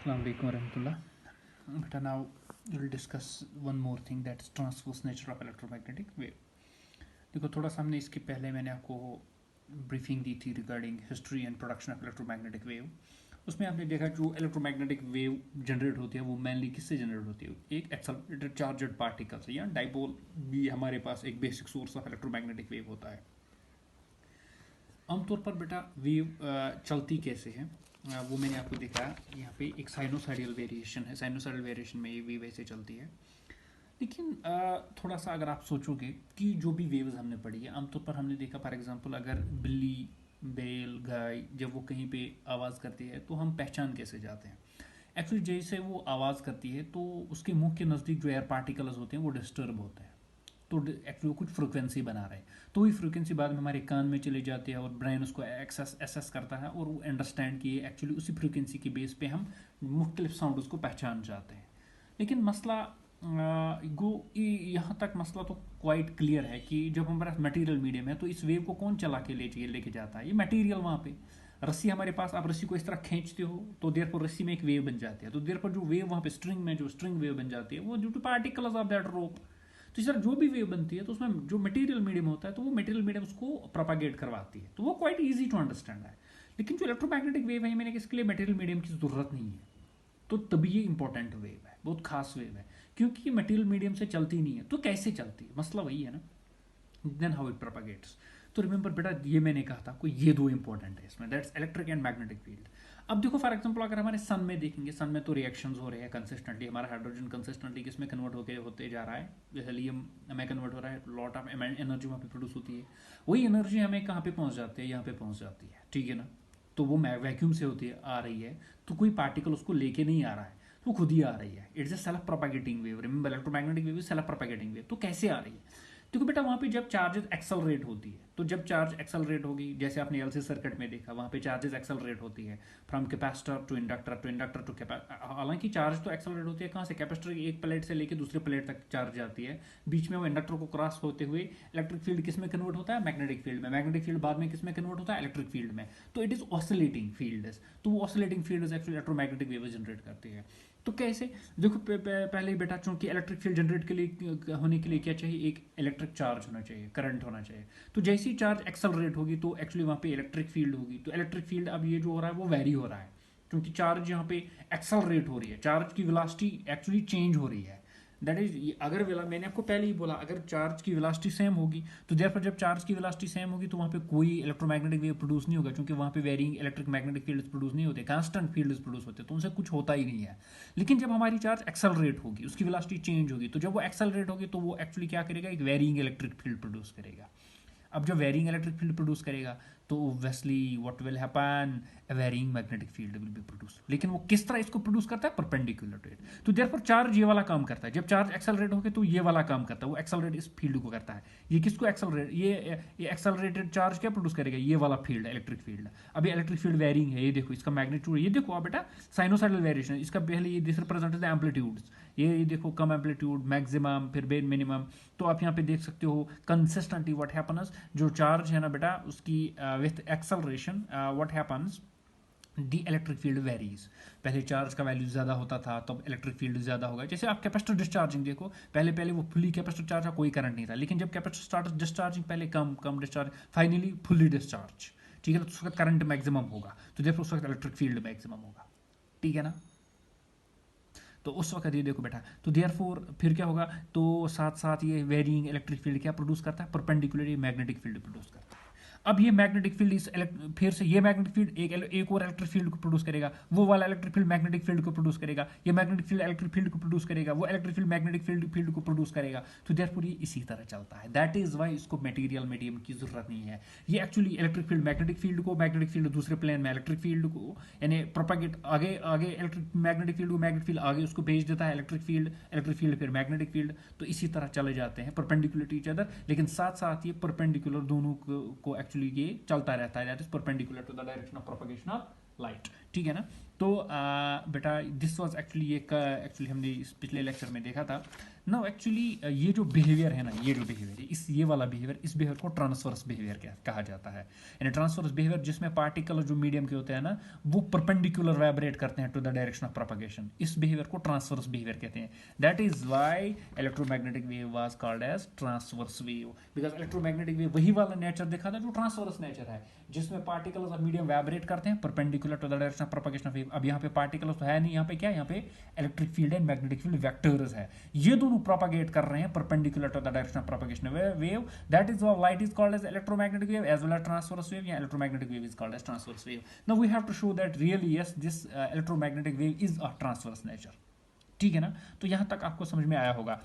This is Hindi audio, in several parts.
Assalamu alaikum warahmatullah. But now we'll discuss one more thing, that's transverse nature of electromagnetic wave. देखो थोड़ा सा हमने इसके पहले मैंने आपको ब्रीफिंग दी थी regarding history and production of electromagnetic wave. उसमें आपने देखा जो इलेक्ट्रोमैग्नेटिक वेव जनरेट होती है वो मेनली किससे जनरेट होती है, एक एक्सेलरेटेड चार्जड पार्टिकल से, या डाइपोल भी हमारे पास एक basic source of electromagnetic wave होता है। आमतौर पर बेटा वेव चलती कैसे है वो मैंने आपको दिखाया। यहाँ पे एक साइनोसाइडल वेरिएशन है, साइनोसाइडल वेरिएशन में ये वेव ऐसे चलती है। लेकिन थोड़ा सा अगर आप सोचोगे कि जो भी वेव्स हमने पढ़ी है, आमतौर पर हमने देखा फॉर एग्जांपल अगर बिल्ली, बैल, गाय जब वो कहीं पे आवाज़ करती है तो हम पहचान कैसे जाते हैं। एक्चुअली जैसे वो आवाज़ करती है तो उसके मुंह के नज़दीक जो एयर पार्टिकल्स होते हैं वो डिस्टर्ब होते हैं, तो एक्चुअली वो कुछ फ्रिक्वेंसी बना रहे हैं, तो वही फ्रिक्वेंसी बाद में हमारे कान में चली जाती है और ब्रेन उसको एसेस करता है और वो अंडरस्टैंड किए एक्चुअली उसी फ्रिक्वेंसी की बेस पे हम मुख्तलिफ साउंड उसको पहचान जाते हैं। लेकिन मसला यहाँ तक मसला तो क्वाइट क्लियर है कि जब हमारे पास मटेरियल मीडियम है तो इस वेव को कौन चला के लेके जाता है, ये मटेरियल। वहाँ पे रस्सी हमारे पास, आप रस्सी को इस तरह खींचते हो तो देर पर रस्सी में एक वेव बन जाती है, तो देर पर जो वेव वहाँ पे स्ट्रिंग में जो स्ट्रिंग वेव बन जाती है वो due to particles of that rope. तो इस तरह जो भी वेव बनती है तो उसमें जो मटेरियल मीडियम होता है तो वो मटेरियल मीडियम उसको प्रोपागेट करवाती है, तो वो क्वाइट ईजी टू अंडरस्टैंड है। लेकिन जो इलेक्ट्रोमैग्नेटिक वेव है मैंने इसके लिए मटेरियल मीडियम की जरूरत नहीं है, तो तभी ये इंपॉर्टेंट वेव है, बहुत खास वेव है, क्योंकि ये मटेरियल मीडियम से चलती नहीं है। तो कैसे चलती है, मसला वही है ना, देन हाउ इट प्रोपागेट्स। तो रिमेंबर बेटा ये मैंने कहा था कोई ये दो इंपॉर्टेंट है इसमें, that's electric and magnetic field. अब देखो फॉर एग्जांपल अगर हमारे सन में देखेंगे, सन में तो रिएक्शंस हो रहे हैं कंसिस्टेंटली, हमारा हाइड्रोजन कंसिस्टेंटली किसमें कन्वर्ट होते जा रहा है, जैसे हीलियम में कन्वर्ट हो रहा है, लॉट ऑफ एनर्जी वहाँ पे प्रोड्यूस होती है, वही एनर्जी हमें कहाँ पे पहुँच जाती है, यहाँ पे पहुँच जाती है, ठीक है ना। तो वो वैक्यूम से होती है, आ रही है, तो कोई पार्टिकल उसको लेके नहीं आ रहा है, तो खुद ही आ रही है। It's a self propagating wave, remember electromagnetic wave is self propagating wave. तो कैसे आ रही है, देखो बेटा वहाँ पे जब चार्जेस एक्सेलरेट होती है, तो जब चार्ज एक्सेलरेट होगी जैसे आपने एलसी सर्किट में देखा, वहाँ पे चार्जेस एक्सेलरेट होती है from capacitor to inductor to capacitor. हालांकि चार्ज तो एक्सेलरेट होती है कहाँ से, कैपेसिटर की एक प्लेट से लेकर दूसरे प्लेट तक चार्ज जाती है, बीच में वो इंडक्टर को क्रॉस होते हुए इलेक्ट्रिक फील्ड किस में कन्वर्ट होता है, मैग्नेटिक फील्ड में, मैग्नेटिक फील्ड बाद में किस में कन्वर्ट होता है, इलेक्ट्रिक फील्ड में। तो इट इज ऑसिलेटिंग फील्ड, तो वो oscillating field actually electromagnetic wave generate करती है। तो कैसे, देखो पहले ही बेटा चूंकि इलेक्ट्रिक फील्ड जनरेट के लिए होने के लिए क्या चाहिए, एक इलेक्ट्रिक चार्ज होना चाहिए, करंट होना चाहिए। तो जैसी चार्ज एक्सेलरेट होगी तो एक्चुअली वहाँ पे इलेक्ट्रिक फील्ड होगी, तो इलेक्ट्रिक फील्ड अब ये जो हो रहा है वो वेरी हो रहा है, क्योंकि चार्ज यहाँ पे एक्सेलरेट हो रही है, चार्ज की वेलोसिटी एक्चुअली चेंज हो रही है। दैट इज अगर मैंने आपको पहले ही बोला अगर चार्ज की वेलोसिटी सेम होगी तो देयरफॉर जब चार्ज की वेलोसिटी सेम होगी तो वहाँ पे कोई इलेक्ट्रोमैग्नेटिक वेव प्रोड्यूस नहीं होगा, क्योंकि वहाँ पे varying electric magnetic fields produce नहीं होते, कांस्टेंट फील्ड्स प्रोड्यूस होते, तो उनसे कुछ होता ही नहीं है। लेकिन जब हमारी चार्ज एक्सेलरेट होगी, उसकी वेलोसिटी चेंज होगी, तो जब वो एक्सेलरेट होगी तो वो एक्चुअली क्या करेगा, एक वेरिंग इलेक्ट्रिक फील्ड प्रोड्यूस करेगा। अब जब वेरिंग इलेक्ट्रिक फील्ड प्रोड्यूस करेगा तो obviously what will happen, a varying magnetic field will be produce. लेकिन वो किस तरह इसको प्रोड्यूस करता है, परपेंडिकुलर टू इट। तो देयरफॉर चार्ज ये वाला काम करता है, जब चार्ज एक्सेलरेट होके तो ये वाला काम करता है, वो एक्सेलरेट इस फील्ड को करता है। ये किसको एक्सेलरेट, ये एक्सेलरेटेड चार्ज क्या प्रोड्यूस करेगा, ये वाला फील्ड, इलेक्ट्रिक फील्ड। अभी इलेक्ट्रिक फील्ड वेरिंग है, ये देखो इसका मैग्नीट्यूड, ये देखो आप बेटा साइनोसाइडल वेरिएशन, इसका पहले ये दिस रिप्रेजेंटेड द एम्पलीट्यूड्स, ये देखो कम एम्पलीट्यूड, मैक्सिमम, फिर बेन मिनिमम। तो आप यहाँ पे देख सकते हो कंसिस्टेंटली व्हाट हैपन्स, जो चार्ज है ना बेटा उसकी with acceleration what happens, the electric field varies. पहले चार्ज का वैल्यू ज़्यादा होता था तब इलेक्ट्रिक फील्ड ज़्यादा होगा। जैसे आप कैपेसिटर डिस्चार्जिंग देखो, पहले वो फुली कैपेसिटर चार्ज था, कोई करंट नहीं था, लेकिन जब कैपेसिटर स्टार्ट डिस्चार्जिंग पहले कम डिस्चार्ज, फाइनली फुली डिस्चार्ज, ठीक है, तो उस वक्त करंट मैक्सिमम होगा, तो जब उस वक्त इलेक्ट्रिक फील्ड मैक्सिमम होगा, ठीक है ना। तो उस वक्त ये देखो बेटा, तो देयरफॉर फिर क्या होगा, तो साथ साथ ये वेरिंग इलेक्ट्रिक फील्ड क्या प्रोड्यूस करता है, परपेंडिकुलर मैग्नेटिक फील्ड प्रोड्यूस करता है। अब ये मैग्नेटिक फील्ड इस फिर से ये मैग्नेटिक फील्ड एक और इलेक्ट्रिक फील्ड को प्रोड्यूस करेगा, वो वाला इलेक्ट्रिक फील्ड मैग्नेटिक फील्ड को प्रोड्यूस करेगा, ये मैग्नेटिक फील्ड इलेक्ट्रिक फील्ड को प्रोड्यूस करेगा, वो इलेक्ट्रिक फील्ड मैग्नेटिक फील्ड को प्रोड्यूस करेगा। तो देयरफॉर ये इसी तरह चलता है, दैट इज वाई इसको मटेरियल मीडियम की जरूरत नहीं है। ये actually electric field magnetic field को, मैग्नेटिक फील्ड दूसरे प्लेन में इलेक्ट्रिक फील्ड को, यानी प्रोपागेट आगे इलेक्ट्रिक मैग्नेटिक फील्ड को, मैग्नेटिक फील्ड आगे उसको भेज देता है, इलेक्ट्रिक फील्ड फिर मैग्नेटिक फील्ड, तो इसी तरह चले जाते हैं परपेंडिकुलर टू ईच अदर। लेकिन साथ साथ ये परपेंडिकुलर दोनों को एक्चुअली ये चलता रहता है, that is perpendicular to the direction of propagation of light. ठीक है ना। तो बेटा दिस वाज एक्चुअली एक एक्चुअली हमने इस पिछले लेक्चर में देखा था ना। एक्चुअली ये जो बिहेवियर है ना, ये जो बिहेवियर है, ये वाला बिहेवियर, इस बिहेवियर को ट्रांसवर्स बिहेवियर कहा जाता है। यानी ट्रांसवर्स बिहेवियर जिसमें पार्टिकल जो मीडियम के होते हैं ना, वो परपेंडिकुलर वाइब्रेट करते हैं to the direction of propagation. इस बिहेवियर को ट्रांसवर्स बिहेवियर कहते हैं। That is why electromagnetic wave was called as transverse wave, because electromagnetic wave वही वाला नेचर देखा था जो ट्रांसवर्स नेचर है, जिसमें पार्टिकल्स ऑफ मीडियम वाइब्रेट करते हैं perpendicular to the direction of propagation of wave. अब यहाँ पे पार्टिकल्स तो है नहीं, यहाँ पे क्या है, यहाँ पे electric field and magnetic field vectors है, ये दोनों प्रोपगेट कर रहे हैं perpendicular to the direction of propagation of wave. That is why light is called as electromagnetic wave as well as transverse wave, या electromagnetic wave is called as transverse wave. Now we have to show that really yes this electromagnetic wave is a transverse nature. ठीक है ना। तो यहाँ तक आपको समझ में आया होगा।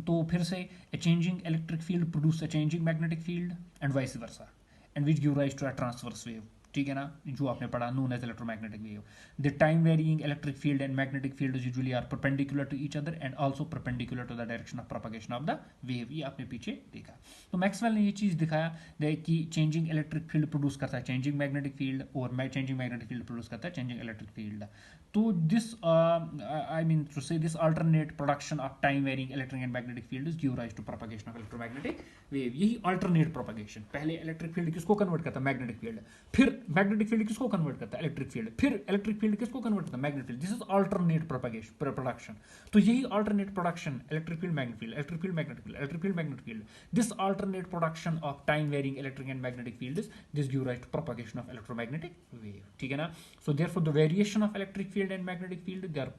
तो फिर से a changing electric field produce a changing magnetic field and vice versa, and which give rise to a transverse wave। ठीक है ना, जो आपने पढ़ा known as electromagnetic wave। The time varying electric field and magnetic field usually are perpendicular to each other and also perpendicular to the direction of propagation of the wave। ये आपने पीछे देखा। तो मैक्सवेल ने ये चीज़ दिखाया कि चेंजिंग इलेक्ट्रिक फील्ड प्रोड्यूस करता है चेंजिंग मैग्नेटिक फील्ड, और चेंजिंग मैग्नेटिक फील्ड प्रोड्यूस करता है चेंजिंग इलेक्ट्रिक फील्ड। तो this I mean to say this alternate production of time varying electric and magnetic field is give rise to propagation of electromagnetic wave. यही अल्टरनेट प्रोपगेशन, पहले इलेक्ट्रिक फील्ड किसको कन्वर्ट करता है, मैग्नेटिक फील्ड, फिर मैग्नेटिक फील्ड किसको कन्वर्ट करता है, इलेक्ट्रिक फील्ड, फिर इलेक्ट्रिक फील्ड किसको कन्वर्ट करता है, magnetic field. This is alternate propagation production. तो यही alternate production, electric field magnetic field, electric field magnetic field, electric field magnetic field, this alternate production of time varying electric and magnetic field is this give rise to propagation of electromagnetic wave. ठीक है ना। So therefore the variation of electric field and magnetic field, they are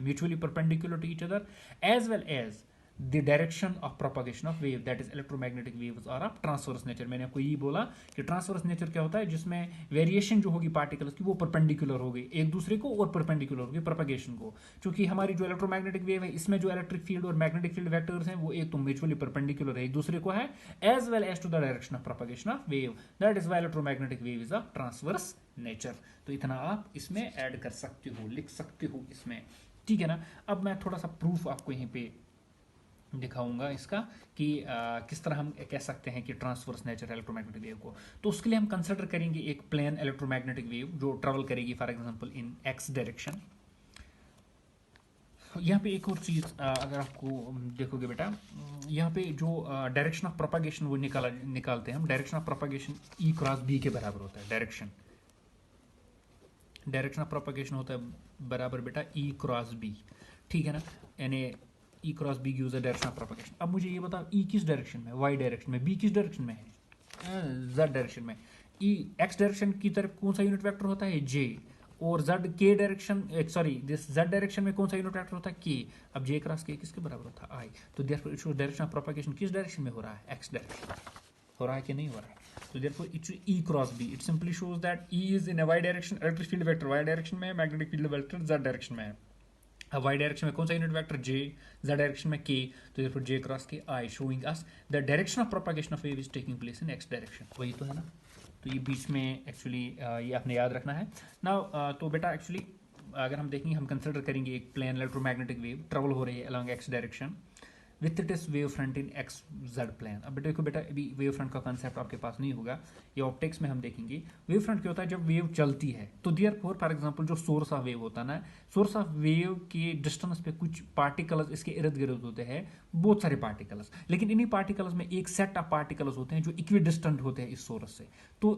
mutually perpendicular to each other, as well as the direction of propagation of wave, that is electromagnetic waves are of transverse nature। मैंने आपको यही बोला कि ट्रांसवर्स नेचर क्या होता है, जिसमें वेरिएशन जो होगी पार्टिकल्स की वो परपेंडिकुलर होगी एक दूसरे को और परपेंडिकुलर होगी प्रोपगेशन को। क्योंकि हमारी जो इलेक्ट्रोमैग्नेटिक वेव है, इसमें जो इलेक्ट्रिक फील्ड और मैग्नेटिक फील्ड वेक्टर्स हैं वो एक तो म्यूचुअली परपेंडिकुलर है एक दूसरे को है, as well as to the direction of propagation of wave. That is why electromagnetic wave is of transverse nature. तो इतना आप इसमें ऐड कर सकते हो, लिख सकते हो इसमें। ठीक है ना। अब मैं थोड़ा सा प्रूफ आपको यहीं पे दिखाऊंगा इसका कि किस तरह हम कह सकते हैं कि ट्रांसवर्स नेचर इलेक्ट्रोमैग्नेटिक वेव को। तो उसके लिए हम कंसिडर करेंगे एक प्लेन इलेक्ट्रोमैग्नेटिक वेव जो ट्रेवल करेगी for example in X direction. यहाँ पे एक और चीज़ अगर आपको देखोगे बेटा, यहाँ पे जो डायरेक्शन ऑफ प्रोपगेशन वो निकालते हैं हम, direction of propagation E cross B के बराबर होता है। डायरेक्शन ऑफ प्रोपगेशन होता है बराबर बेटा ई क्रॉस बी। ठीक है ना, यानी E cross B gives the direction of propagation. अब मुझे ये बताओ ई किस डायरेक्शन में, वाई डायरेक्शन में, बी किस डायरेक्शन में है, जेड डायरेक्शन में। ई एक्स डायरेक्शन की तरफ कौन सा यूनिट वेक्टर होता है, जे, और जेड के direction sorry this Z direction में कौन सा यूनिट वेक्टर होता है, के। अब जे क्रॉस के किसके बराबर होता है, आई। तो देयरफॉर डायरेक्शन ऑफ प्रोपगेशन किस डायरेक्शन में हो रहा है, एक्स डायरेक्शन हो रहा है कि नहीं हो रहा है। So therefore it's E cross B. It simply shows that E is in a y direction, electric field vector y direction में है, magnetic field vector z direction में है। अब y डायरेक्शन में कौन सा unit vector, j, z direction में k, तो therefore j cross k I showing us the direction of propagation of wave is taking place in x direction। वही तो है ना। तो ये बीच में एक्चुअली ये आपने याद रखना है ना। तो बेटा एक्चुअली अगर हम देखेंगे, हम कंसिडर करेंगे एक प्लेन इलेक्ट्रोमैग्नेटिक वेव ट्रेवल हो रही है along X direction with it is wave front in X Z plane. अब देखो बेटा अभी वेव फ्रंट का कंसेप्ट आपके पास नहीं होगा, ये ऑप्टिक्स में हम देखेंगे। वेव फ्रंट क्या होता है, जब वेव चलती है तो देयरफॉर फॉर एग्जांपल जो सोर्स ऑफ वेव होता है ना, सोर्स ऑफ वेव के डिस्टेंस पे कुछ पार्टिकल्स इसके इर्द गिर्द होते हैं, बहुत सारे पार्टिकल्स, लेकिन इन्हीं पार्टिकल्स में एक सेट ऑफ पार्टिकल्स होते हैं जो इक्विडिस्टेंट होते हैं इस सोर्स से। तो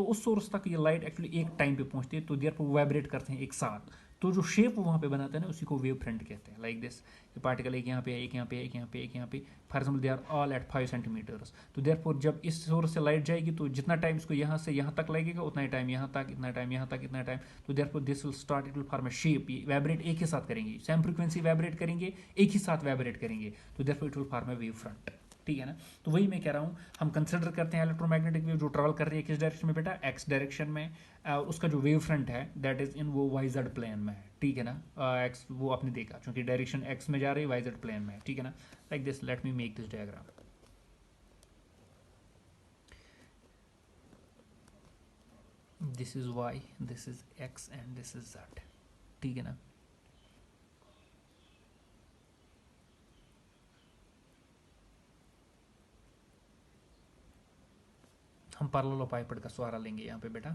उस सोर्स तक ये लाइट एक्चुअली एक टाइम पे पहुंचती है, तो देयरफॉर वाइब्रेट करते हैं एक साथ। तो जो शेप वो वहाँ पे बनाते हैं ना, उसी को वेव फ्रंट कहते हैं। लाइक दिस पार्टिकल एक यहाँ पे है, एक यहाँ पे, एक यहाँ पे, एक यहाँ पे, for example they are all at 5 centimetres. तो देयरफॉर जब इस सोर्स से लाइट जाएगी तो जितना टाइम इसको यहाँ से यहाँ तक लगेगा उतना ही टाइम यहाँ तक, इतना टाइम यहाँ तक, इतना टाइम। तो therefore this will start, it will form a shape. ये वाइब्रेट एक ही साथ करेंगे, सेम फ्रीक्वेंसी वाइब्रेट करेंगे, एक ही साथ वाइब्रेट करेंगे, तो therefore it will form a wave front. ठीक है ना। तो वही मैं कह रहा हूँ, हम कंसिडर करते हैं इलेक्ट्रोमैग्नेटिक वेव जो ट्रेवल कर रही है किस डायरेक्शन में बेटा, एक्स डायरेक्शन में। उसका जो वेव फ्रंट है दैट इज इन वो वाई जेड प्लेन में है। ठीक है ना, एक्स वो आपने देखा क्योंकि डायरेक्शन एक्स में जा रही है, वाई जेड प्लेन में है। ठीक है ना। Like this, let me make this diagram. This is Y, this is X and this is Z. ठीक है ना। हम पैरेलल ऑफ पाइपट का सहारा लेंगे यहाँ पे बेटा।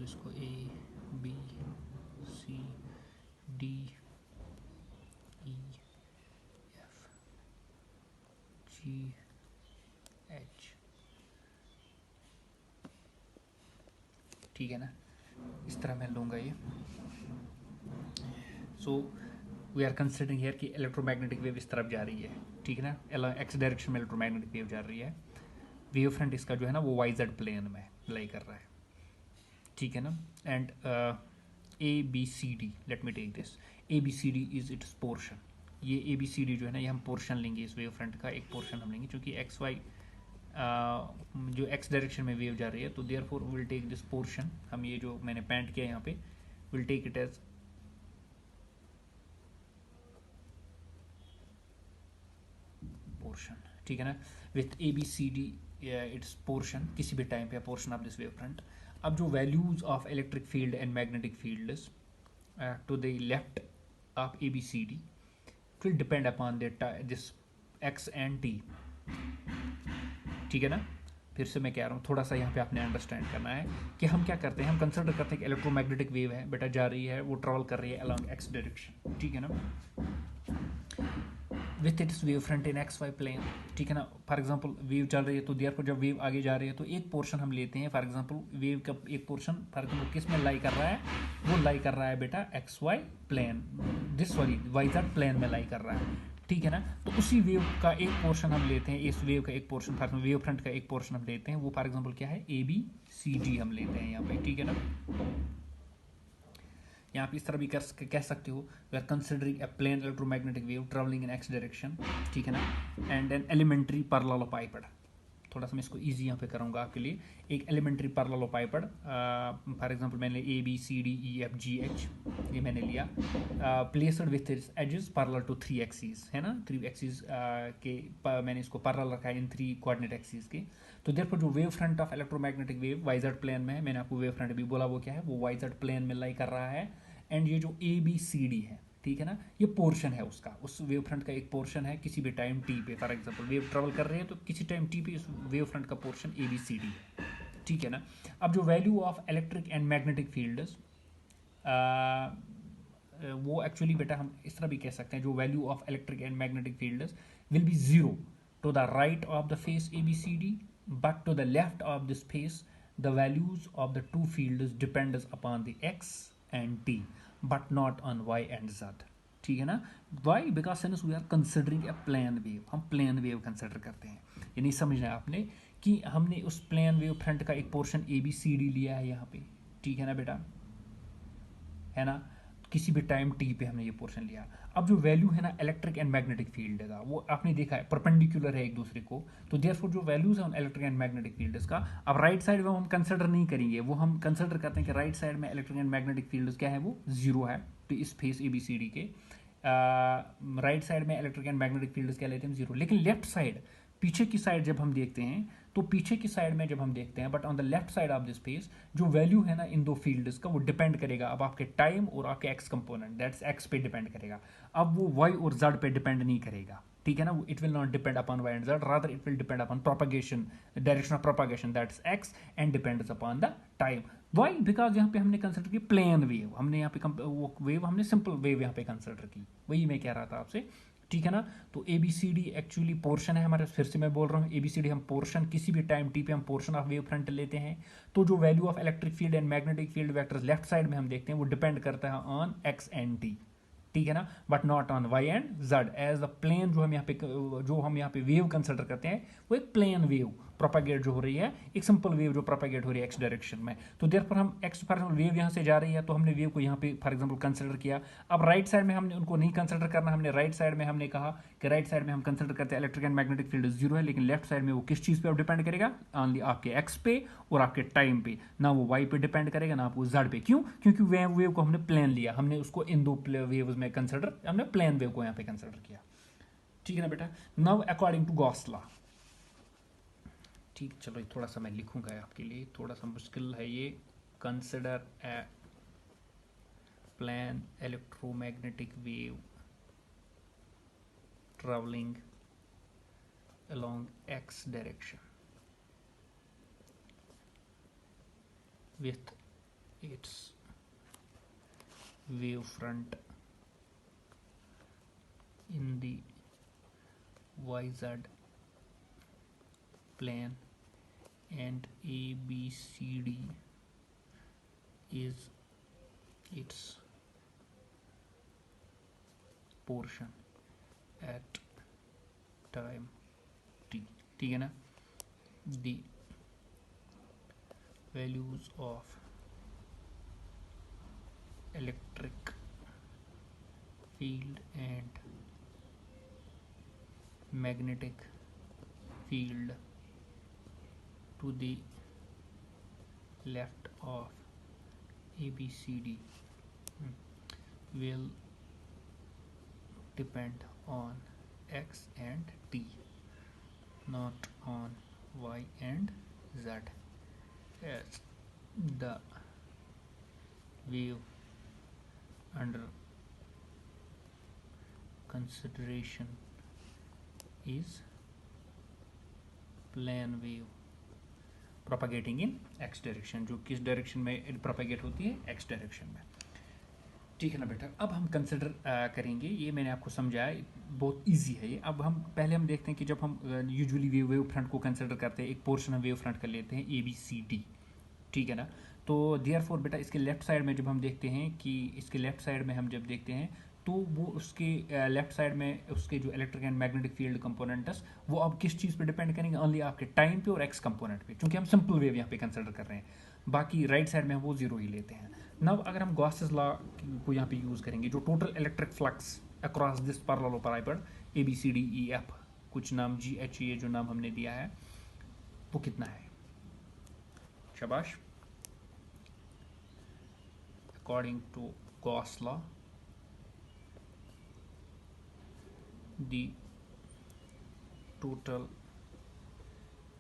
दो इसको A B C D E F G H, ठीक है ना, इस तरह मैं लूँगा ये। So we are considering here कि इलेक्ट्रोमैग्नेटिक वेव इस तरफ जा रही है, ठीक है ना, एक्स डायरेक्शन में इलेक्ट्रोमैग्नेटिक वेव जा रही है। वेव फ्रंट इसका जो है ना वो वाई जेड प्लेन में लाई कर रहा है, ठीक है ना। And A B C D, let me take this, A B C D is its portion. ये ए बी सी डी जो है ना ये हम पोर्शन लेंगे, इस वेव फ्रंट का एक पोर्शन हम लेंगे, क्योंकि एक्स वाई जो एक्स डायरेक्शन में वेव जा रही है, तो therefore will take this portion. हम ये जो मैंने पेंट किया यहाँ पे will take it as portion, ठीक है ना, with A B C D its portion, किसी भी टाइम पे portion of this wave front. अब जो values of electric field and magnetic field to the left of A B C D will depend upon this x and T, ठीक है ना। फिर से मैं कह रहा हूँ, थोड़ा सा यहाँ पे आपने अंडरस्टैंड करना है कि हम क्या करते हैं, हम कंसिडर करते हैं कि इलेक्ट्रोमैग्नेटिक वेव है बेटा, जा रही है, वो ट्रेवल कर रही है अलॉन्ग एक्स डायरेक्शन, ठीक है ना, with its wave front in X Y plane, ठीक है ना। फॉर एग्जांपल वेव चल रही है, तो देयर पर जब वेव आगे जा रही है तो एक पोर्शन हम लेते हैं, फॉर एग्जांपल वेव का एक पोर्शन फॉर एग्जांपल किस में लाई कर रहा है, वो लाई कर रहा है बेटा X Y plane, Y Z plane में लाई कर रहा है, ठीक है ना। तो उसी वेव का एक पोर्शन हम लेते हैं, इस वेव का एक portion, for example wave front का एक पोर्शन हम लेते हैं, वो फॉर एग्जाम्पल क्या है, ए बी सी डी हम लेते हैं यहाँ पे, ठीक है ना। यहाँ पे इस तरह भी कह सकते हो, we are considering a plane electromagnetic wave travelling in X direction, ठीक है ना, एंड एन एलिमेंट्री पैरेललोपाइपेड। थोड़ा सा मैं इसको इजी यहाँ पे करूँगा आपके लिए। एक एलिमेंट्री पैरेललोपाइपेड, फॉर एग्जांपल मैंने A B C D E F G H ये मैंने लिया, placed with its edges parallel to 3 axes, है ना, 3 एक्सीज के मैंने इसको पैरेलल रखा है इन 3 कोऑर्डिनेट एक्सीज के। तो देयरफॉर जो wave front of electromagnetic wave Y Z plane में है, मैंने आपको वेव फ्रंट भी बोला, वो क्या है, वो वाई जेड प्लेन में लाई कर रहा है। एंड ये जो ए बी सी डी है, ठीक है ना, ये पोर्शन है उसका, उस वेव फ्रंट का एक पोर्शन है किसी भी टाइम टी पे, फॉर एग्जांपल वेव ट्रेवल कर रही है तो किसी टाइम टी पे इस वेव फ्रंट का portion A B C D है, ठीक है ना। अब जो value of electric and magnetic field वो एक्चुअली बेटा हम इस तरह भी कह सकते हैं, जो value of electric and magnetic field will be zero to the right of the face A B C D, but to the left of this face the values of the two fields depends upon the x and t, but not on y and z, ठीक है ना। Why, because since we are considering a plane wave, हम प्लेन वेव कंसिडर करते हैं। ये नहीं समझना है आपने कि हमने उस प्लेन वेव फ्रंट का एक portion A B C D लिया है यहाँ पे, ठीक है ना बेटा, है ना, किसी भी टाइम टी पे हमने ये पोर्शन लिया। अब जो वैल्यू है ना इलेक्ट्रिक एंड मैग्नेटिक फील्ड का, वो आपने देखा है परपेंडिकुलर है एक दूसरे को, तो देयरफॉर जो वैल्यूज है उन इलेक्ट्रिक एंड मैग्नेटिक फील्ड्स का, अब राइट साइड में हम कंसिडर नहीं करेंगे, वो हम कंसिडर करते हैं कि राइट साइड में इलेक्ट्रिक एंड मैग्नेटिक फील्ड क्या है, वो जीरो है, तो इस face A B C D के राइट साइड में इलेक्ट्रिक एंड मैग्नेटिक फील्ड क्या लेते हैं, जीरो। लेकिन लेफ्ट साइड, पीछे की साइड जब हम देखते हैं, तो पीछे की साइड में जब हम देखते हैं, but on the left side of this space जो वैल्यू है ना इन दो फील्ड्स का, वो डिपेंड करेगा अब आपके टाइम और आपके एक्स कंपोनेंट, दैट्स एक्स पे डिपेंड करेगा। अब वो वाई और जेड पे डिपेंड नहीं करेगा, ठीक है ना, it will not depend upon Y and z, rather it will depend upon propagation, direction of propagation, that's x, and depends upon the time. Why, because यहाँ पे हमने कंसिडर की प्लेन वेव, हमने यहाँ पे वो वेव हमने सिंपल वेव यहाँ पे कंसिडर की, वही मैं कह रहा था आपसे, ठीक है ना। तो A B C D actually portion है हमारे, फिर से मैं बोल रहा हूँ, ए बी सी डी हम पोर्शन, किसी भी टाइम टी पे हम पोर्शन ऑफ वेव फ्रंट लेते हैं, तो जो value of electric field and magnetic field vectors left side में हम देखते हैं, वो डिपेंड करता है ऑन एक्स एंड टी, ठीक है ना, but not on y and z, as the plane जो हम यहाँ पे वेव कंसिडर करते हैं, वो एक प्लेन वेव प्रोपागेट जो हो रही है, एक सिंपल वेव जो प्रोपागेट हो रही है एक्स डायरेक्शन में। तो देयरफॉर हम एक्स, फॉर एग्जांपल वेव यहाँ से जा रही है, तो हमने वेव को यहाँ पे फॉर एग्जांपल कंसिडर किया। अब राइट साइड में हमने उनको नहीं कंसिडर करना, हमने राइट साइड में हमने कहा कि राइट साइड में हम कंसिडर करते हैं electric and magnetic field zero है, लेकिन लेफ्ट साइड में वो किस चीज़ पे डिपेंड करेगा, ओनली आपके एक्स पे और आपके टाइम पे, ना वो वाई पे डिपेंड करेगा ना आपको जेड पे। क्यों? क्योंकि वेव को हमने प्लेन लिया, हमने उसको इन दो वेव्स में कंसिडर, हमने प्लेन वेव को यहाँ पे कंसिडर किया, ठीक है ना बेटा। Now according to Gauss law, ठीक, चलो थोड़ा सा मैं लिखूंगा आपके लिए, थोड़ा सा मुश्किल है ये, consider a plane electromagnetic wave travelling along x direction with its wavefront in the YZ plane and ABCD is its portion at time t. ठीक है ना? The values of electric field and magnetic field to the left of ABCD will depend on X and T, not on Y and Z, as the wave under consideration is plane wave propagating in x direction, जो किस डायरेक्शन में प्रोपेगेट होती है, x डायरेक्शन में। ठीक है ना बेटा? अब हम कंसिडर करेंगे, ये मैंने आपको समझाया, बहुत इजी है ये। अब हम पहले हम देखते हैं कि जब हम यूजुअली वेव फ्रंट को कंसिडर करते हैं, एक पोर्शन हम वेव फ्रंट कर लेते हैं ABCD, ठीक है ना? तो देयरफॉर बेटा इसके लेफ्ट साइड में जब हम देखते हैं कि इसके लेफ्ट साइड में हम जब देखते हैं तो वो उसके लेफ्ट साइड में उसके जो electric and magnetic field components वो अब किस चीज़ पे डिपेंड करेंगे? ओनली आपके टाइम पे और एक्स कंपोनेंट पे, क्योंकि हम सिंपल वेव यहाँ पे कंसिडर कर रहे हैं। बाकी राइट साइड में हम वो जीरो ही लेते हैं। नव अगर हम गॉसेस लॉ को यहाँ पे यूज़ करेंगे, जो total electric flux across this parallelepiped ABCDEF, कुछ नाम GH, ये जो नाम हमने दिया है वो कितना है? शाबाश। According to Gauss law, the total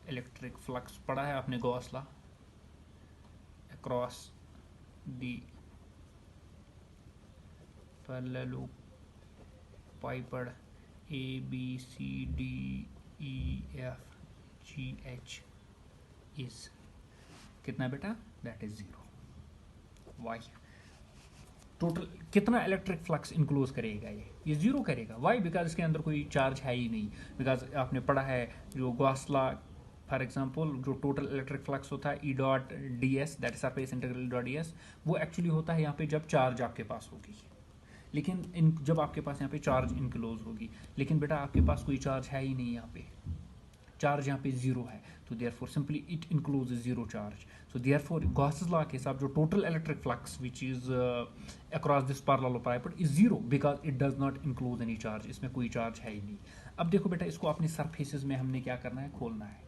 electric flux पढ़ा है आपने Gauss law, across the parallelepiped ABCDEFGH is कितना बेटा? That is 0. Why? टोटल कितना इलेक्ट्रिक फ्लक्स इंक्लोज करेगा? ये जीरो करेगा। वाई? बिकॉज इसके अंदर कोई चार्ज है ही नहीं। बिकॉज आपने पढ़ा है जो गॉस लॉ, फॉर एग्जांपल, जो टोटल इलेक्ट्रिक फ्लक्स होता है E.ds, that is surface integral E.ds, वो एक्चुअली होता है यहाँ पे जब चार्ज आपके पास होगी। लेकिन जब आपके पास यहाँ पे चार्ज इंक्लोज होगी, लेकिन बेटा आपके पास कोई चार्ज है ही नहीं, यहाँ पे चार्ज यहाँ पे जीरो है, तो therefore simply it enclose zero charge. So therefore Gauss's law के हिसाब जो total electric flux which is across this parallelepiped is zero, because it does not include any charge, इसमें कोई चार्ज है ही नहीं। अब देखो बेटा, इसको अपने सरफेसेस में हमने क्या करना है? खोलना है,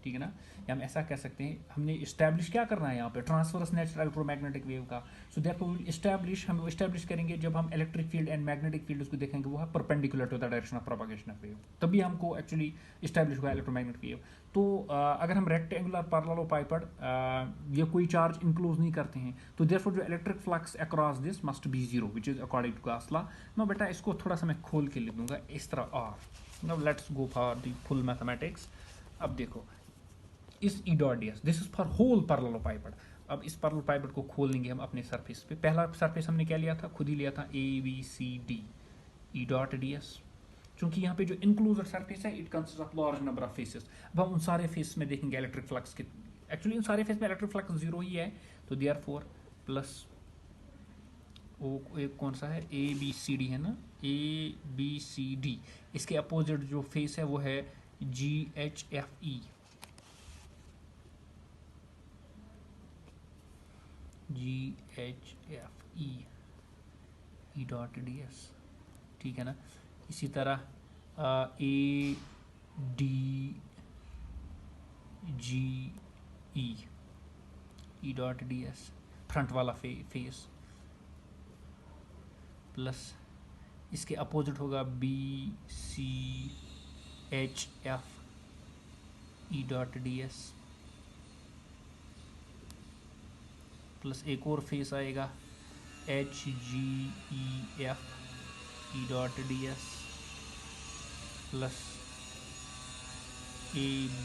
ठीक है ना? या हम ऐसा कह सकते हैं, हमने इस्टेब्लिश क्या करना है यहाँ पे? ट्रांसफरस नेचर इलेक्ट्रोमैग्नेटिक वेव का। सो देयरफॉर विल इस्टेब्लिश, हम इस्टेब्लिश करेंगे जब हम electric field and magnetic field उसको देखेंगे वो है perpendicular to the direction of propagation of wave, तभी हमको एक्चुअली इस्टेब्लिश हुआ इलेक्ट्रोमैग्नेटिक वेव। तो अगर हम रेक्टेंगुलर पैरेललोपाइपड ये कोई चार्ज इंक्लोज नहीं करते हैं, तो देयरफॉर जो electric flux across this must be zero, which is according to Gauss law. मैं बेटा इसको थोड़ा सा मैं खोल के लिख दूंगा इस तरह। Now let's go for the full mathematics. अब देखो इस E.ds, this is for whole parallelepiped. अब इस पैरेललोपाइपड को खोल लेंगे हम अपने सरफेस पे। पहला सरफेस हमने क्या लिया था? खुद ही लिया था ABCD E.ds। चूंकि यहाँ पे जो इंक्लूजर सरफेस है it consist of large number of faces. अब हम उन सारे फेस में देखेंगे इलेक्ट्रिक फ्लक्स के, एक्चुअली इन सारे फेस में इलेक्ट्रिक फ्लक्स जीरो ही है, तो देयरफॉर प्लस वो एक कौन सा है? ABCD है ना, ABCD। इसके अपोजिट जो फेस है वो है GHFE, GHFE E.ds, ठीक है ना? इसी तरह ADGE E.ds फ्रंट वाला फेस, प्लस इसके अपोजिट होगा BCHF E.ds, प्लस एक और फेस आएगा HGEF E.ds, plus ABFE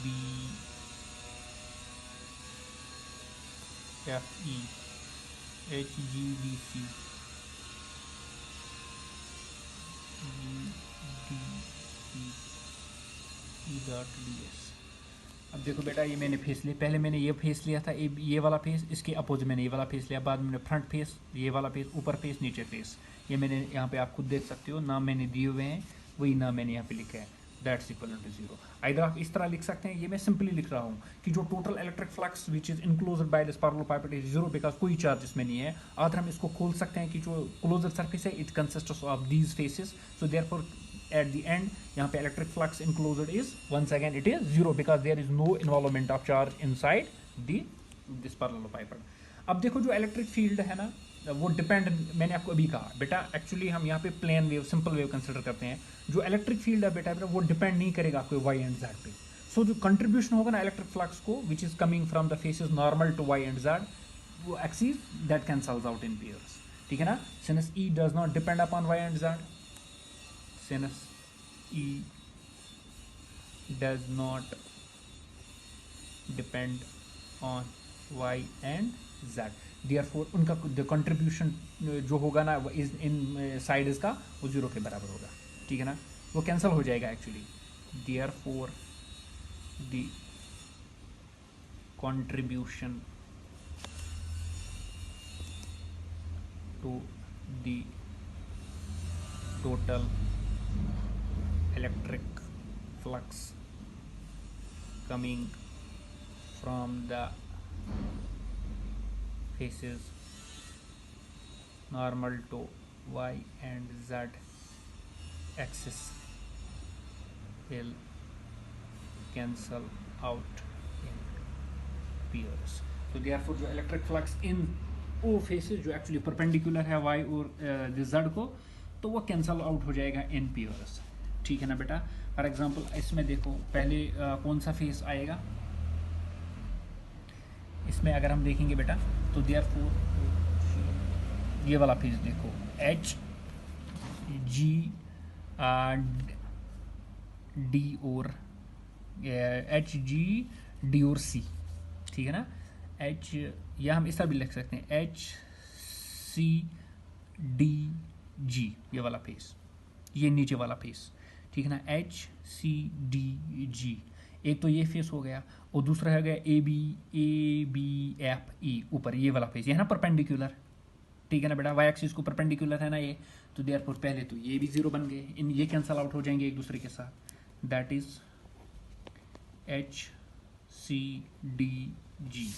HGDC E.ds। अब देखो बेटा, ये मैंने फेस लिया, पहले मैंने ये फेस लिया था, ये वाला फेस, इसके अपोजिट मैंने ये वाला फेस लिया, बाद में मैंने फ्रंट फेस, ये वाला फेस, ऊपर फेस, नीचे फेस, ये मैंने यहाँ पे आप खुद देख सकते हो, नाम मैंने दिए हुए हैं, वही नाम मैंने यहाँ पे लिखा है, दैट्स इक्वल टू 0। इधर आप इस तरह लिख सकते हैं, ये मैं सिंपली लिख रहा हूँ कि जो total electric flux which is enclosed by this parallelepiped is 0 because कोई चार्ज इसमें नहीं है। अगर हम इसको खोल सकते हैं कि जो क्लोजर सरफेस है it consists of these faces, so therefore at the end यहाँ पे electric flux enclosure is once again it is 0 because there is no involvement of charge inside this parallelepiped। अब देखो जो इलेक्ट्रिक फील्ड है ना वो डिपेंड, मैंने आपको अभी कहा बेटा, एक्चुअली हम यहाँ पे plane wave, simple wave consider करते हैं। जो इलेक्ट्रिक फील्ड है बेटा वो डिपेंड नहीं करेगा आपके वाई एंड जेड पे। सो जो कंट्रीब्यूशन होगा ना इलेक्ट्रिक फ्लक्स को which is coming from the faces normal to Y and Z, वो axis that cancels out in pairs, ठीक है ना। Since E does not depend upon Y and Z, since E does not depend on Y and Z, therefore उनका कंट्रीब्यूशन जो होगा ना इस इन साइड इसका वो 0 के बराबर होगा, ठीक है ना, वो कैंसिल हो जाएगा actually. therefore the contribution to the total electric flux coming from the faces normal to y and z axis will cancel out in pairs। so therefore जो electric flux in ओ फेसेस जो एक्चुअली परपेंडिकुलर है y और z को, तो वो कैंसल आउट हो जाएगा इन पेयर्स, ठीक है ना बेटा। फॉर एग्जांपल इसमें देखो पहले कौन सा फेस आएगा, इसमें अगर हम देखेंगे बेटा तो देयरफॉर ये वाला फेस देखो एच जी डी और एच जी डी और सी, ठीक है ना। एच या हम इस तरह भी लिख सकते हैं एच सी डी जी, ये वाला फेस, ये नीचे वाला फेस, ठीक है ना, एच सी डी जी। एक तो ये फेस हो गया और दूसरा हो गया ए बी एफ ई, ऊपर ये वाला फेस, ये है ना परपेंडिकुलर, ठीक है ना बेटा, वाई एक्सिस को परपेंडिकुलर है ना ये, तो देयरफॉर पहले तो ये भी 0 बन गए, इन ये कैंसल आउट हो जाएंगे एक दूसरे के साथ, that is H C D G,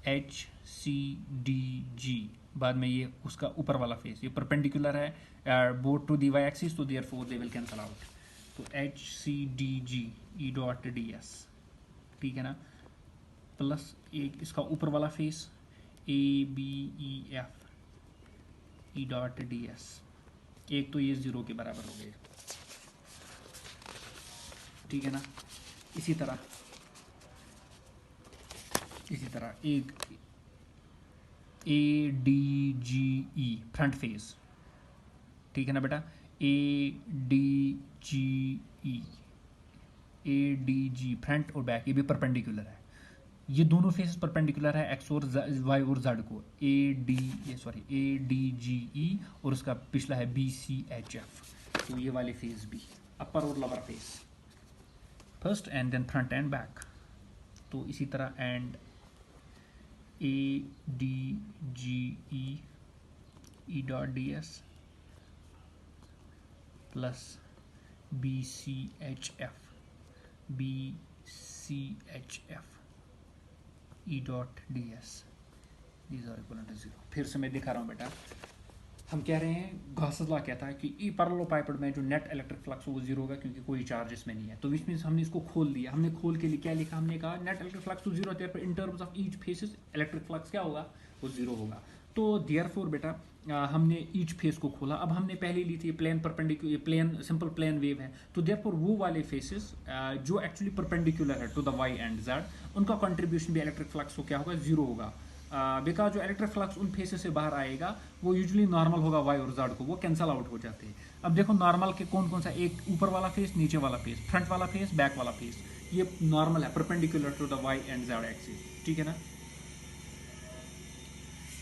H C D G, बाद में ये उसका ऊपर वाला फेस, ये परपेंडिकुलर है both to the Y axis, तो therefore they will cancel out, तो H C D G E dot D S, ठीक है ना, प्लस एक इसका ऊपर वाला face A B E F E dot D S, एक तो ये 0 के बराबर हो गए, ठीक है ना। इसी तरह एक ए डी जी ई फ्रंट फेस, ठीक है ना बेटा, ए डी जी फ्रंट और बैक, ये भी परपेंडिकुलर है, ये दोनों फेसेस परपेंडिकुलर है एक्स और वाई और जेड को, ए डी जी ई और उसका पिछला है बी सी एच एफ, तो ये वाले फेस भी अपर और lower face, first and then front and back, तो इसी तरह and A D G E dot D S plus B C H F E dot D S, these are equal to 0। फिर से मैं दिखा रहा हूँ बेटा, हम कह रहे हैं गॉसेस लॉ कहता है कि ई पैरेललोपाइपेड में जो नेट इलेक्ट्रिक फ्लक्स वो 0 होगा क्योंकि कोई चार्ज इसमें नहीं है, तो विच मीन्स हमने इसको खोल दिया, हमने खोल के लिए क्या लिखा, हमने कहा नेट इलेक्ट्रिक फ्लक्स तो 0 है, पर in terms of each faces electric flux क्या होगा, वो 0 होगा। तो देयरफॉर बेटा हमने ईच फेस को खोला, अब हमने पहले ली थी plane perpendicular, plane simple plane wave है, तो देयरफॉर वो वाले फेसेस जो एक्चुअली परपेंडिकुलर है to the y and z, उनका कंट्रीब्यूशन भी इलेक्ट्रिक फ्लक्स को क्या होगा, 0 होगा, बिकॉज जो इलेक्ट्रिक फ्लक्स उन फेसेस से बाहर आएगा वो यूजुअली नॉर्मल होगा वाई और जेड को, वो कैंसल आउट हो जाते हैं। अब देखो नॉर्मल के कौन कौन सा, एक ऊपर वाला फेस, नीचे वाला फेस, फ्रंट वाला फेस, बैक वाला फेस, ये नॉर्मल है perpendicular to the y and z axis, ठीक है ना।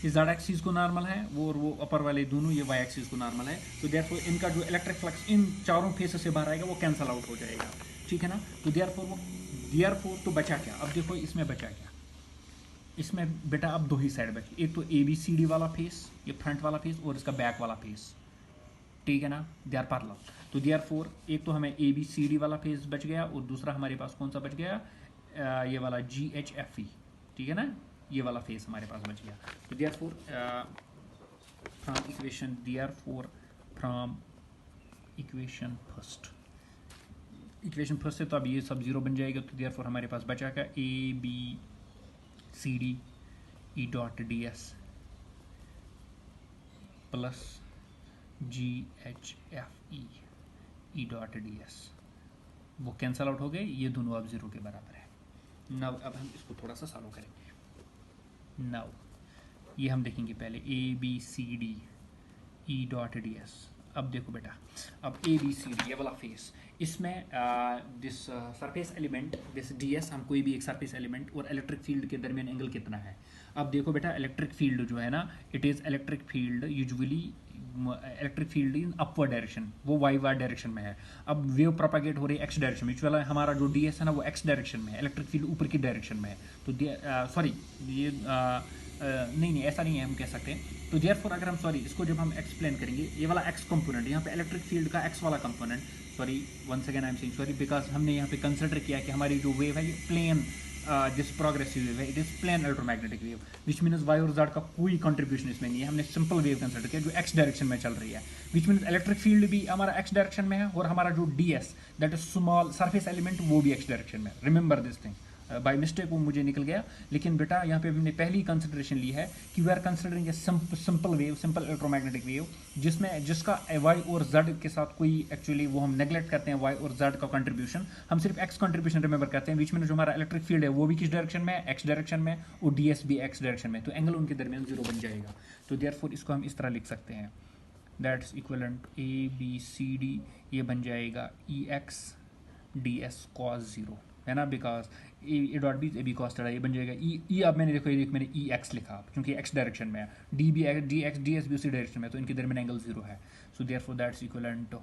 ये जेड एक्सिस को नॉर्मल है और वो अपर वाले दोनों ये वाई एक्सिस को नॉर्मल है, तो देयरफॉर इनका जो इलेक्ट्रिक फ्लक्स इन चारों फेस से बाहर आएगा वो कैंसल आउट हो जाएगा, ठीक है ना। तो देयरफॉर तो बचा क्या, अब देखो इसमें बचा क्या, इसमें बेटा अब दो ही साइड बची, एक तो ए बी सी डी वाला फेस, ये फ्रंट वाला फेस और इसका बैक वाला फेस, ठीक है ना, दे आर पैरेलल। तो देयरफॉर एक तो हमें ए बी सी डी वाला फेस बच गया और दूसरा हमारे पास कौन सा बच गया, ये वाला जी एच एफ ई, ठीक है ना, ये वाला फेस हमारे पास बच गया। तो देयरफॉर फ्रॉम इक्वेशन फर्स्ट से तो अब ये सब जीरो बन जाएगा। तो देयरफॉर हमारे पास बचा क्या, A B C D E dot D S plus G H F E dot D S, वो कैंसल आउट हो गए, ये दोनों अब जीरो के बराबर है। नव अब हम इसको थोड़ा सा सॉल्व करेंगे। नव ये हम देखेंगे पहले A B C D E dot D S. अब देखो बेटा, अब ए बी सी डी ये वाला फेस, इसमें this surface element this D S, हम कोई भी एक सरफेस एलिमेंट और इलेक्ट्रिक फील्ड के दरमियान एंगल कितना है। अब देखो बेटा, इलेक्ट्रिक फील्ड जो है ना, it is electric field usually electric field in upward direction, वो वाई वाई डायरेक्शन में है। अब वेव प्रोपागेट हो रही है एक्स डायरेक्शन में, वाला हमारा जो डी एस है ना वो एक्स डायरेक्शन में है, इलेक्ट्रिक फील्ड ऊपर की डायरेक्शन में है। तो सॉरी ये नहीं ऐसा नहीं है, हम कह सकते हैं। तो देयरफॉर अगर हम इसको जब हम एक्सप्लेन करेंगे, ये वाला एक्स कंपोनेंट, यहाँ पे इलेक्ट्रिक फील्ड का एक्स वाला component, once again I am saying sorry, because हमने यहाँ पे कंसिडर किया कि हमारी जो वेव है ये प्लेन जिस प्रोग्रेसिव वेव है, it is plane electromagnetic wave, which means y और जेड का कोई कंट्रीब्यूशन इसमें नहीं है। हमने सिंपल वेव कंसिडर किया जो एक्स डायरेक्शन में चल रही है, विच मीन्स इलेक्ट्रिक फील्ड भी हमारा एक्स डायरेक्शन में है और हमारा जो D S that is small surface element वो भी एक्स डायरेक्शन में। Remember this thing, by mistake वो मुझे निकल गया, लेकिन बेटा यहाँ पे हमने पहली कंसिडरेशन ली है कि we are considering a simple wave, simple electromagnetic wave, जिसका वाई और जेड के साथ कोई एक्चुअली वो हम नेग्लेक्ट करते हैं वाई और जेड का कंट्रीब्यूशन, हम सिर्फ एक्स कंट्रीब्यूशन रिमेंबर करते हैं, बीच में जो हमारा इलेक्ट्रिक फील्ड है वो भी किस डायरेक्शन में है, एक्स डायरेक्शन में, और डी एस भी एक्स डायरेक्शन में, तो एंगल उनके दरमियान जीरो बन जाएगा। तो देयरफॉर इसको हम इस तरह लिख सकते हैं, that's equivalent A B C D, ये बन जाएगा E X D S cos zero, है ना, because A dot B A B cos theta, ये बन जाएगा ई अब मैंने देखो ये मैंने ई एक्स लिखा क्योंकि एक्स डायरेक्शन में है, d B d x D S भी उसी डायरेक्शन में, तो इनके दरमियान एंगल जीरो है। So therefore that's equivalent to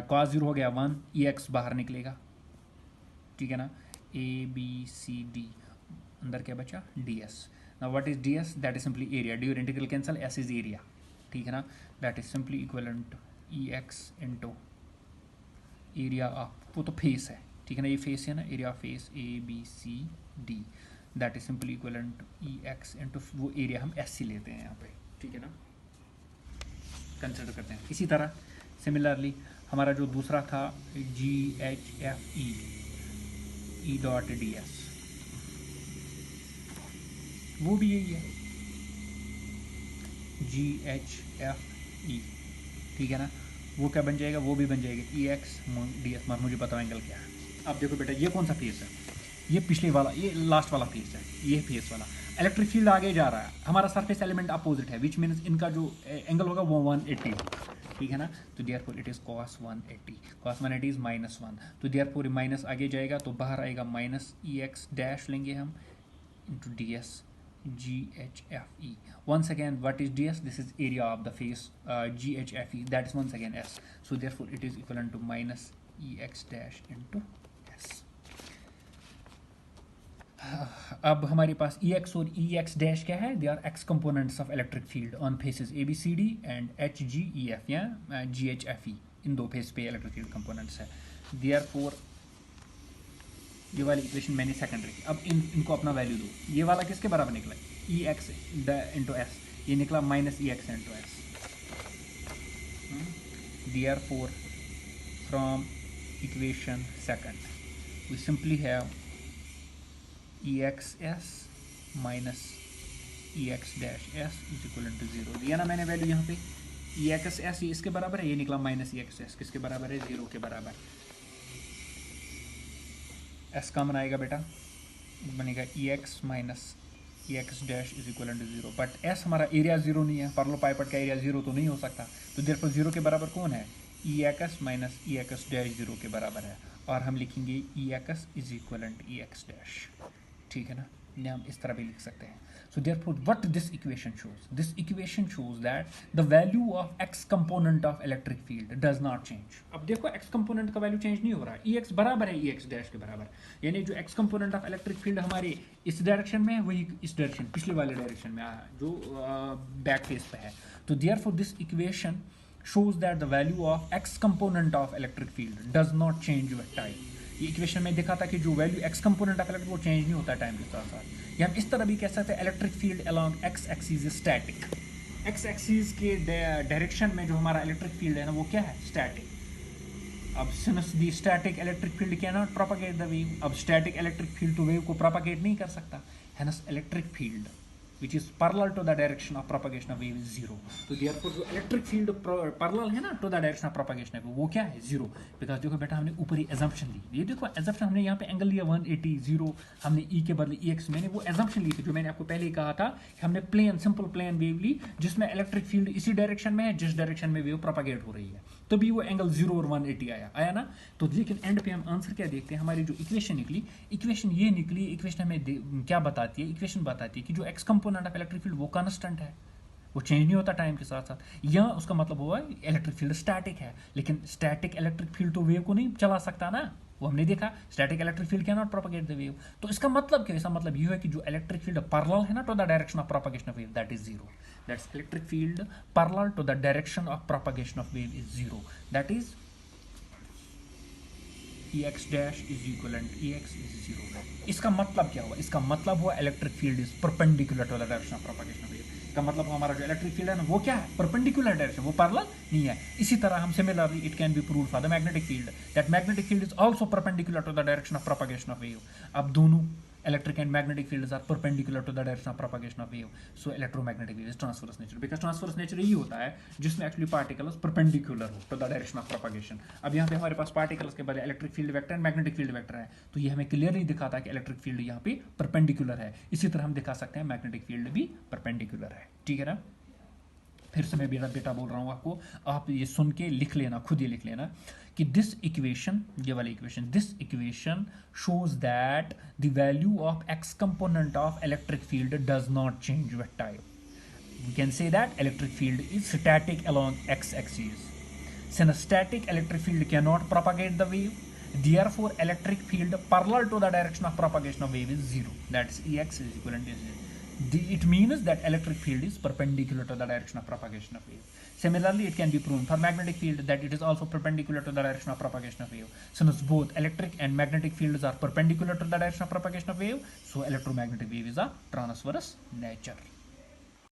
cos zero हो गया 1, ई एक्स बाहर निकलेगा, ठीक है ना, ए बी सी डी, अंदर क्या बचा D S. Now what is D S, that is simply area, D और integral cancel, S is area, ठीक है ना, that is simply equivalent E x into area of, वो तो फेस है, ठीक है ना, ये फेस है ना, area face A B C D, that is simply equivalent E x into वो एरिया हम एस सी लेते हैं यहाँ पे, ठीक है ना, कंसिडर करते हैं। इसी तरह सिमिलरली हमारा जो दूसरा था जी H F E dot D S, वो भी यही है जी एच एफ ई, ठीक है ना, वो क्या बन जाएगा, वो भी बन जाएगा ई एक्स डी एस, मुझे पता है एंगल क्या है। अब देखो बेटा, ये कौन सा फेस है, ये पिछले वाला, ये लास्ट वाला फेस है, ये फेस वाला इलेक्ट्रिक फील्ड आगे जा रहा है, हमारा सरफेस एलिमेंट अपोजिट है, विच मीन्स इनका जो एंगल होगा वो 180, ठीक है ना। तो therefore it is cos 180, cos 180 is -1, तो देयरफॉर माइनस आगे जाएगा तो बाहर आएगा माइनस ई एक्स डैश लेंगे हम into D S G H F E. Once again, what is ds? This is area of the face, GHFE, that is once again s. So therefore it is equivalent to minus ex dash into s. अब हमारे पास ex और ex dash क्या है? They are x components of electric field on faces ABCD and HGEF या GHFE, इन दो फेस पे इलेक्ट्रिक फील्ड कंपोनेंट्स है। Therefore ये वाली इक्वेशन मैंने सेकंड रखी। अब इनको अपना वैल्यू दो, ये वाला किसके बराबर निकला, ई एक्स इंटू एस, ये निकला minus E x into S. Therefore from equation second we simply have E x S minus E x dash S is equal to zero. दिया ना मैंने वैल्यू यहाँ पे, ई एक्स एस ये इसके बराबर है, ये निकला माइनस ई एक्स एस किसके बराबर है, जीरो के बराबर। एस कॉमन आएगा बेटा, बनेगा E X minus E x dash is equal to zero, but S हमारा एरिया जीरो नहीं है, पैरेलल पाइपेट का एरिया जीरो तो नहीं हो सकता, तो देयरफॉर जीरो के बराबर कौन है, E X minus E x dash zero के बराबर है, और हम लिखेंगे E X is equal to E x dash, ठीक है ना। ये हम इस तरह भी लिख सकते हैं. So therefore, what this equation shows? This equation shows that the value of x component of electric field does not change. अब देखो x component का वैल्यू चेंज नहीं हो रहा है, ex बराबर है ex डैश के बराबर, यानी जो x component of electric field हमारे इस डायरेक्शन में है वही इस डायरेक्शन पिछले वाले डायरेक्शन में आया जो बैक फेस पे है. तो therefore this equation shows that the value of x component of electric field does not change with time. ये इक्वेशन में देखा था कि जो value x component of electric वो चेंज नहीं होता टाइम के साथ साथ. या हम इस तरह भी कह सकते हैं electric field along x axis is static. X axis के डायरेक्शन में जो हमारा इलेक्ट्रिक फील्ड है ना वो क्या है, स्टैटिक. अब since the static electric field can not propagate the wave, अब स्टैटिक इलेक्ट्रिक फील्ड तो वेव को प्रोपागेट नहीं कर सकता, hence electric field which is parallel to the direction of propagation of wave is zero. तो therefore जो electric field parallel है ना to the direction of propagation of wave वो क्या है, zero. because देखो बेटा हमने ऊपर ही assumption ली, ये देखो assumption हमने यहाँ पे एंगल लिया 180 0, हमने e के बदले ex, मैंने वो assumption ली थी जो मैंने आपको पहले ही कहा था कि हमने प्लेन सिंपल प्लेन वेव ली जिसमें इलेक्ट्रिक फील्ड इसी डायरेक्शन में है जिस डायरेक्शन में वेव प्रोपागेट हो रही है, तभी वो एंगल 0 और 180 आया ना. तो लेकिन एंड पे हम आंसर क्या देखते हैं, हमारी जो इक्वेशन निकली, इक्वेशन ये निकली, इक्वेशन हमें क्या बताती है, इक्वेशन बताती है कि जो x component of electric field वो कांस्टेंट है, वो चेंज नहीं होता टाइम के साथ साथ. या उसका मतलब हुआ इलेक्ट्रिक फील्ड स्टैटिक है, लेकिन स्टैटिक इलेक्ट्रिक फील्ड तो वेव को नहीं चला सकता ना, वो हमने देखा static electric field can not propagate the wave. तो इसका मतलब क्या है, इसका मतलब ये है कि जो इलेक्ट्रिक फील्ड पैरेलल है ना to the direction of propagation of wave that is zero. That's electric field parallel to the direction of propagation of wave is zero. That is ex dash is equivalent ex is zero. इसका मतलब क्या हुआ, इसका मतलब हुआ electric field is perpendicular to the direction of propagation of wave. का मतलब हमारा जो इलेक्ट्रिक फील्ड है ना वो क्या है, परपेंडिकुलर डायरेक्शन, वो पैरेलल नहीं है. इसी तरह हम similarly it can be proved for the magnetic field that magnetic field is also perpendicular to the direction of propagation of wave. अब दोनों electric and magnetic fields are perpendicular to the direction of propagation of wave, so electromagnetic wave is transverse nature, because transverse nature यही होता है जिसमें actually particles perpendicular हो to the direction of propagation. अब यहाँ पे हमारे पास particles के बजाय electric field vector and magnetic field vector है, तो ये हमें clearly दिखाता है कि electric field यहाँ पे perpendicular है. इसी तरह हम दिखा सकते हैं magnetic field भी perpendicular है. ठीक है ना. फिर से मैं बेटा बोल रहा हूँ आपको, आप ये सुन के लिख लेना, खुद ही लिख लेना कि दिस इक्वेशन, ये वाली इक्वेशन, this equation shows that the value of x component of electric field does not change with time. We can say that electric field is static along x axis. Since static electric field cannot propagate the wave, therefore electric field parallel to the direction of propagation of wave is zero. That's Ex is equivalent to zero. It means that electric field is perpendicular to the direction of propagation of wave. Similarly, it can be proven for magnetic field that it is also perpendicular to the direction of propagation of wave. Since both electric and magnetic fields are perpendicular to the direction of propagation of wave, so electromagnetic wave is a transverse nature.